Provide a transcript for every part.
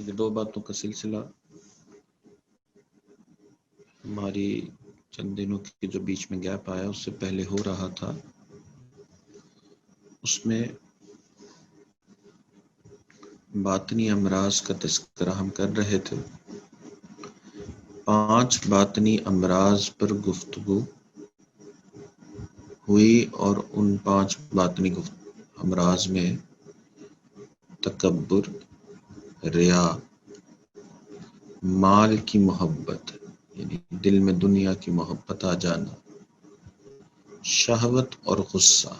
یہ 2 باتوں کا سلسلہ ہماری چند دنوں کے جو بیچ میں گیپ آیا اس سے پہلے ہو رہا تھا. اس میں باطنی امراض کا تذکرہ ہم کر رہے تھے. 5 باطنی امراض پر گفتگو ہوئی اور ان 5 باطنی امراض میں تکبر، ریا، مال کی محبت یعنی دل میں دنیا کی محبت آ جانا، شہوت اور غصہ،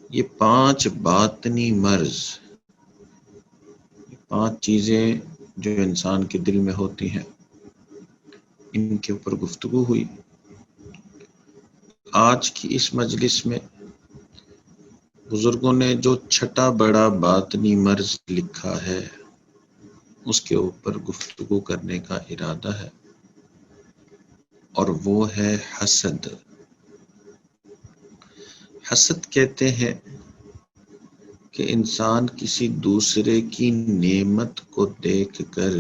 یہ 5 باطنی مرض، 5 چیزیں جو انسان کے دل میں ہوتی ہیں، ان کے اوپر گفتگو ہوئی. آج کی اس مجلس میں بزرگوں نے جو 6 بڑا باطنی مرض لکھا ہے اس کے اوپر گفتگو کرنے کا ارادہ ہے، اور وہ ہے حسد. حسد کہتے ہیں کہ انسان کسی دوسرے کی نعمت کو دیکھ کر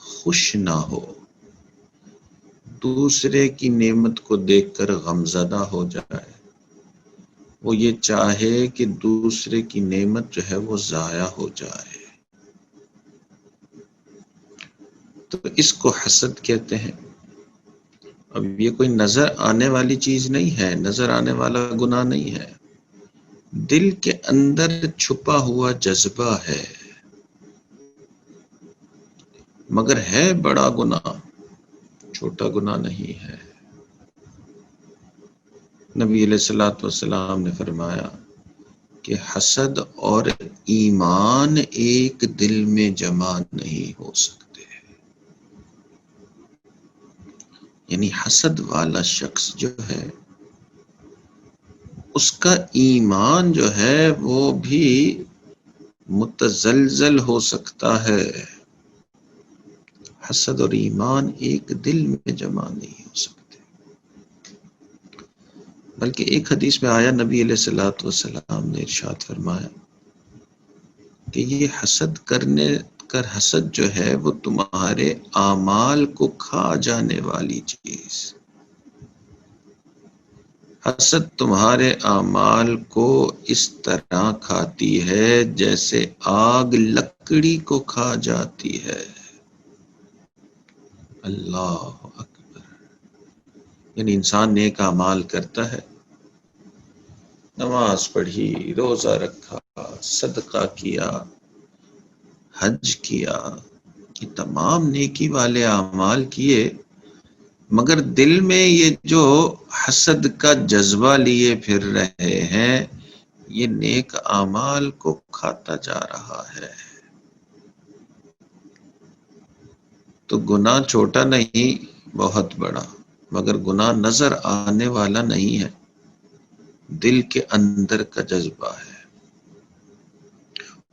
خوش نہ ہو، دوسرے کی نعمت کو دیکھ کر غمزدہ ہو جائے، وہ یہ چاہے کہ دوسرے کی نعمت جو ہے وہ ضائع ہو جائے، تو اس کو حسد کہتے ہیں. اب یہ کوئی نظر آنے والی چیز نہیں ہے، نظر آنے والا گناہ نہیں ہے، دل کے اندر چھپا ہوا جذبہ ہے، مگر ہے بڑا گناہ، چھوٹا گناہ نہیں ہے. نبی علیہ الصلوۃ والسلام نے فرمایا کہ حسد اور ایمان ایک دل میں جمع نہیں ہو سکتے. یعنی حسد والا شخص جو ہے اس کا ایمان جو ہے وہ بھی متزلزل ہو سکتا ہے. حسد اور ایمان ایک دل میں جمع نہیں ہو سکتے. بلکہ ایک حدیث میں آیا، نبی علیہ الصلوۃ والسلام نے ارشاد فرمایا کہ یہ حسد جو ہے وہ تمہارے اعمال کو کھا جانے والی چیز، حسد تمہارے اعمال کو اس طرح کھاتی ہے جیسے آگ لکڑی کو کھا جاتی ہے. اللہ اکبر. یعنی انسان نیک اعمال کرتا ہے، نماز پڑھی، روزہ رکھا، صدقہ کیا، حج کیا، یہ تمام نیکی والے اعمال کیے، مگر دل میں یہ جو حسد کا جذبہ لیے پھر رہے ہیں یہ نیک اعمال کو کھاتا جا رہا ہے. تو گناہ چھوٹا نہیں، بہت بڑا، مگر گناہ نظر آنے والا نہیں ہے، دل کے اندر کا جذبہ ہے.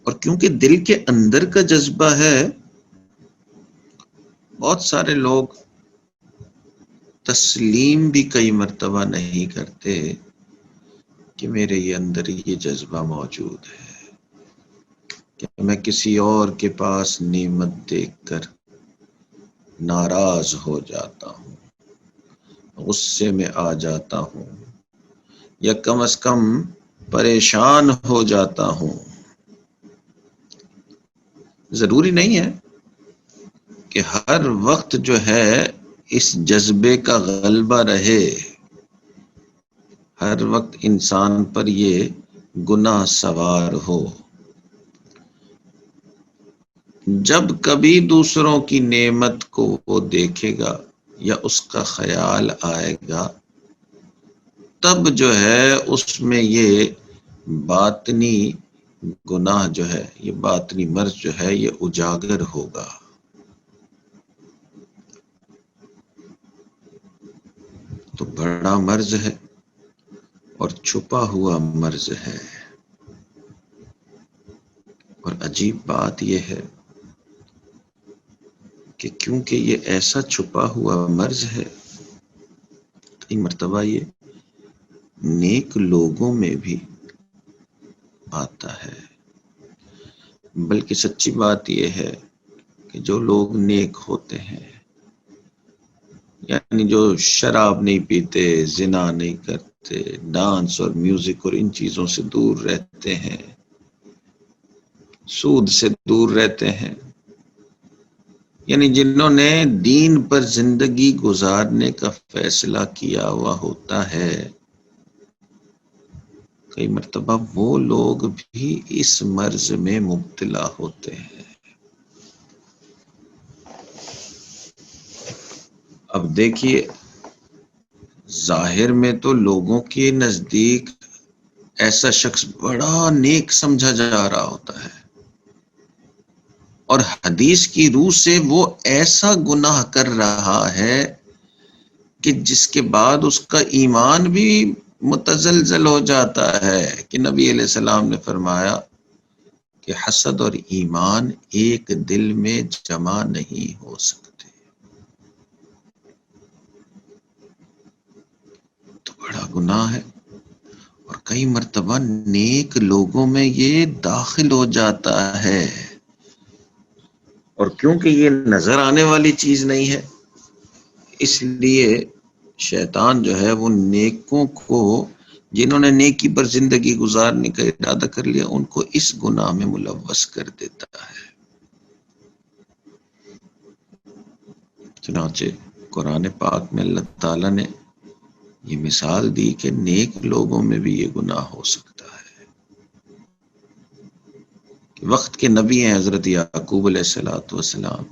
اور کیونکہ دل کے اندر کا جذبہ ہے، بہت سارے لوگ تسلیم بھی کئی مرتبہ نہیں کرتے کہ میرے یہ اندر یہ جذبہ موجود ہے، کہ میں کسی اور کے پاس نعمت دیکھ کر ناراض ہو جاتا ہوں، غصے میں آ جاتا ہوں، یا کم از کم پریشان ہو جاتا ہوں. ضروری نہیں ہے کہ ہر وقت جو ہے اس جذبے کا غلبہ رہے، ہر وقت انسان پر یہ گناہ سوار ہو. جب کبھی دوسروں کی نعمت کو وہ دیکھے گا یا اس کا خیال آئے گا، تب جو ہے اس میں یہ باطنی گناہ جو ہے، یہ باطنی مرض جو ہے یہ اجاگر ہوگا. تو بڑا مرض ہے اور چھپا ہوا مرض ہے. اور عجیب بات یہ ہے کہ کیونکہ یہ ایسا چھپا ہوا مرض ہے، کئی مرتبہ یہ نیک لوگوں میں بھی آتا ہے. بلکہ سچی بات یہ ہے کہ جو لوگ نیک ہوتے ہیں، یعنی جو شراب نہیں پیتے، زنا نہیں کرتے، ڈانس اور میوزک اور ان چیزوں سے دور رہتے ہیں، سود سے دور رہتے ہیں، یعنی جنہوں نے دین پر زندگی گزارنے کا فیصلہ کیا ہوا ہوتا ہے، کئی مرتبہ وہ لوگ بھی اس مرض میں مبتلا ہوتے ہیں۔ اب دیکھیے، ظاہر میں تو لوگوں کے نزدیک ایسا شخص بڑا نیک سمجھا جا رہا ہوتا ہے، اور حدیث کی روح سے وہ ایسا گناہ کر رہا ہے کہ جس کے بعد اس کا ایمان بھی متزلزل ہو جاتا ہے، کہ نبی علیہ السلام نے فرمایا کہ حسد اور ایمان ایک دل میں جمع نہیں ہو سکتے۔ تو بڑا گناہ ہے، اور کئی مرتبہ نیک لوگوں میں یہ داخل ہو جاتا ہے، اور کیونکہ یہ نظر آنے والی چیز نہیں ہے، اس لیے شیطان جو ہے وہ نیکوں کو، جنہوں نے نیکی پر زندگی گزارنے کا ارادہ کر لیا، ان کو اس گناہ میں ملوث کر دیتا ہے۔ چنانچہ قرآن پاک میں اللہ تعالیٰ نے یہ مثال دی کہ نیک لوگوں میں بھی یہ گناہ ہو سکتا ہے۔ کہ وقت کے نبی ہیں حضرت یعقوب علیہ السلام،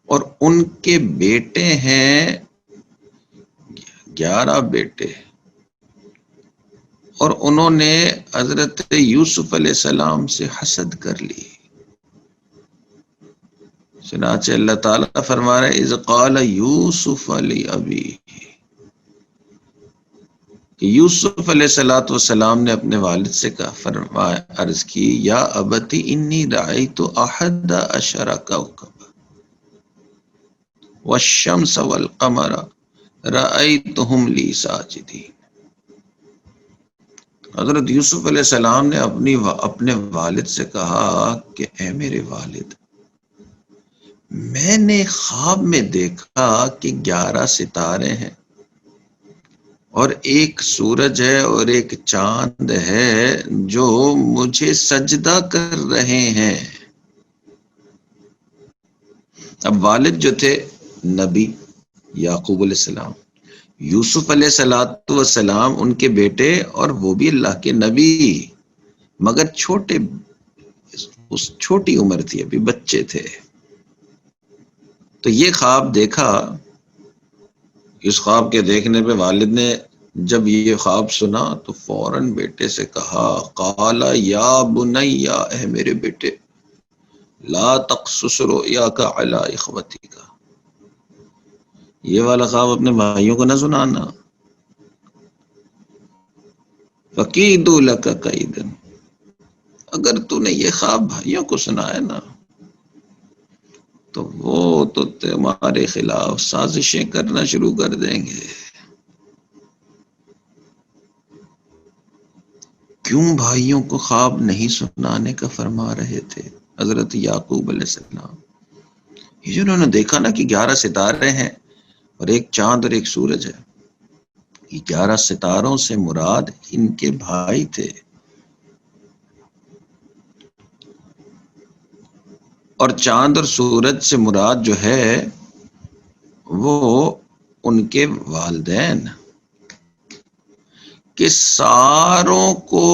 اور ان کے بیٹے ہیں 11 بیٹے، اور انہوں نے حضرت یوسف علیہ السلام سے حسد کر لی۔ چنانچہ اللہ تعالیٰ فرما رہے اذ قال یوسف لأبیہ، کہ یوسف علیہ السلام نے اپنے والد سے کہا، فرمایا، عرض کی، یا ابتی انی رأیت احد عشر کوکبا والشمس والقمر رأیتهم لی ساجدین۔ حضرت یوسف علیہ السلام نے اپنے والد سے کہا کہ اے میرے والد، میں نے خواب میں دیکھا کہ 11 ستارے ہیں، اور ایک سورج ہے اور ایک چاند ہے جو مجھے سجدہ کر رہے ہیں۔ اب والد جو تھے نبی یعقوب علیہ السلام، یوسف علیہ السلام ان کے بیٹے، اور وہ بھی اللہ کے نبی، مگر چھوٹی عمر تھی، ابھی بچے تھے۔ تو یہ خواب دیکھا، اس خواب کے دیکھنے پہ والد نے جب یہ خواب سنا تو فوراً بیٹے سے کہا، قال یا بنی، اے میرے بیٹے، لا تقصص رؤیاک علی اخوتک، یہ والا خواب اپنے بھائیوں کو نہ سنانا، فکیدوا لک کیدا، اگر تو نے یہ خواب بھائیوں کو سنایا نا تو وہ تو تمہارے خلاف سازشیں کرنا شروع کر دیں گے۔ کیوں بھائیوں کو خواب نہیں سنانے کا فرما رہے تھے حضرت یعقوب علیہ السلام؟ یہ جو انہوں نے دیکھا نا کہ 11 ستارے ہیں اور ایک چاند اور ایک سورج ہے، یہ 11 ستاروں سے مراد ان کے بھائی تھے، اور چاند اور سورج سے مراد جو ہے وہ ان کے والدین، کہ ساروں کو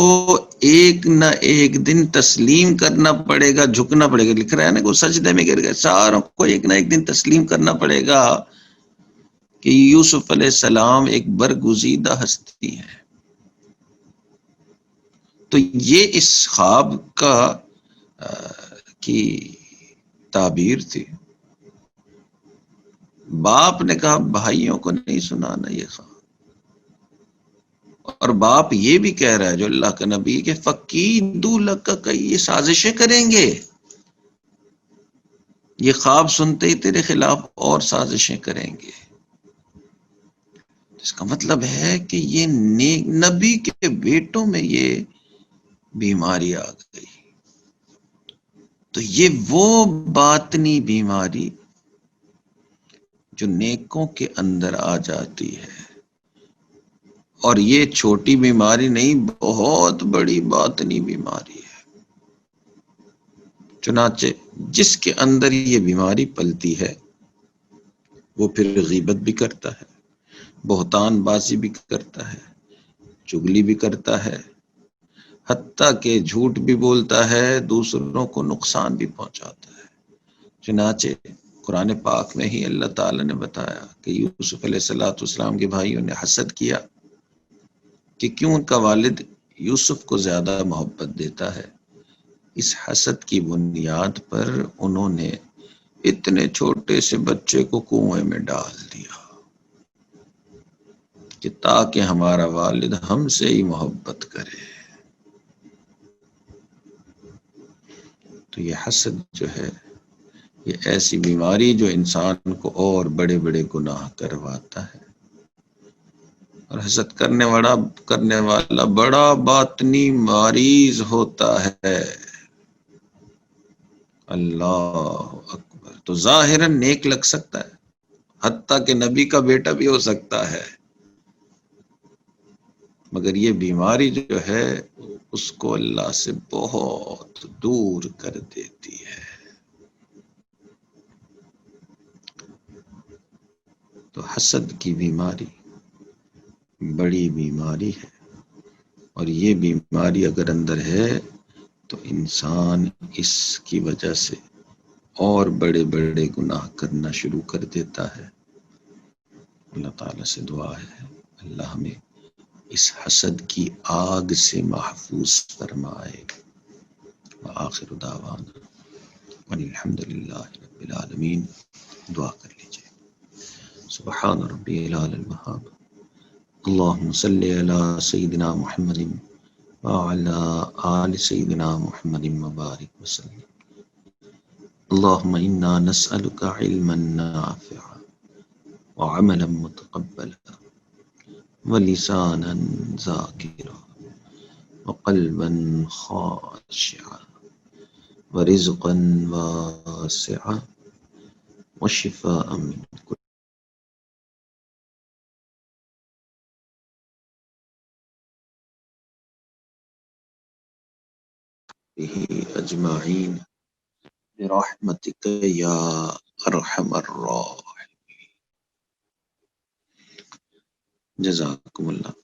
ایک نہ ایک دن تسلیم کرنا پڑے گا، جھکنا پڑے گا، لکھ رہا ہے نا کہ سجدے میں گر گئے، ساروں کو ایک نہ ایک دن تسلیم کرنا پڑے گا کہ یوسف علیہ السلام ایک برگزیدہ ہستی ہے۔ تو یہ اس خواب کی تعبیر تھی۔ باپ نے کہا بھائیوں کو نہیں سنانا یہ خواب، اور باپ یہ بھی کہہ رہا ہے جو اللہ کا نبی کہ فکیدوا لک، یہ سازشیں کریں گے، یہ خواب سنتے ہی تیرے خلاف اور سازشیں کریں گے۔ اس کا مطلب ہے کہ یہ نبی کے بیٹوں میں یہ بیماری آ گئی، تو یہ وہ باطنی بیماری جو نیکوں کے اندر آ جاتی ہے، اور یہ چھوٹی بیماری نہیں، بہت بڑی باطنی بیماری ہے۔ چنانچہ جس کے اندر یہ بیماری پلتی ہے وہ پھر غیبت بھی کرتا ہے، بہتان بازی بھی کرتا ہے، چگلی بھی کرتا ہے، حتیٰ کہ جھوٹ بھی بولتا ہے، دوسروں کو نقصان بھی پہنچاتا ہے۔ چنانچہ قرآن پاک میں ہی اللہ تعالی نے بتایا کہ یوسف علیہ السلام کے بھائیوں نے حسد کیا کہ کیوں ان کا والد یوسف کو زیادہ محبت دیتا ہے۔ اس حسد کی بنیاد پر انہوں نے اتنے چھوٹے سے بچے کو کنویں میں ڈال دیا کہ تاکہ ہمارا والد ہم سے ہی محبت کرے۔ تو یہ حسد جو ہے، یہ ایسی بیماری جو انسان کو اور بڑے بڑے گناہ کرواتا ہے، اور حسد کرنے والا بڑا باطنی مریض ہوتا ہے۔ اللہ اکبر۔ تو ظاہراً نیک لگ سکتا ہے، حتیٰ کہ نبی کا بیٹا بھی ہو سکتا ہے، مگر یہ بیماری جو ہے اس کو اللہ سے بہت دور کر دیتی ہے۔ تو حسد کی بیماری بڑی بیماری ہے، اور یہ بیماری اگر اندر ہے تو انسان اس کی وجہ سے اور بڑے بڑے گناہ کرنا شروع کر دیتا ہے۔ اللہ تعالیٰ سے دعا ہے اللہ ہمیں اس حسد کی آگ سے محفوظ فرمائے۔ وآخر دعوانا الحمدللہ رب العالمین۔ دعا کر لیجئے۔ سبحان ربی العلی المحاب، اللہم صلی علی سیدنا محمد وعلی آل سیدنا محمد مبارک وسلم۔ اللہم انا نسألک علما نافعا وعملا متقبلا ولسانا ذاکرا وقلبا خاشعا ورزقا واسعا وشفاء من كل اجمعین برحمتک یا ارحم الراحمین۔ جزاکم اللہ۔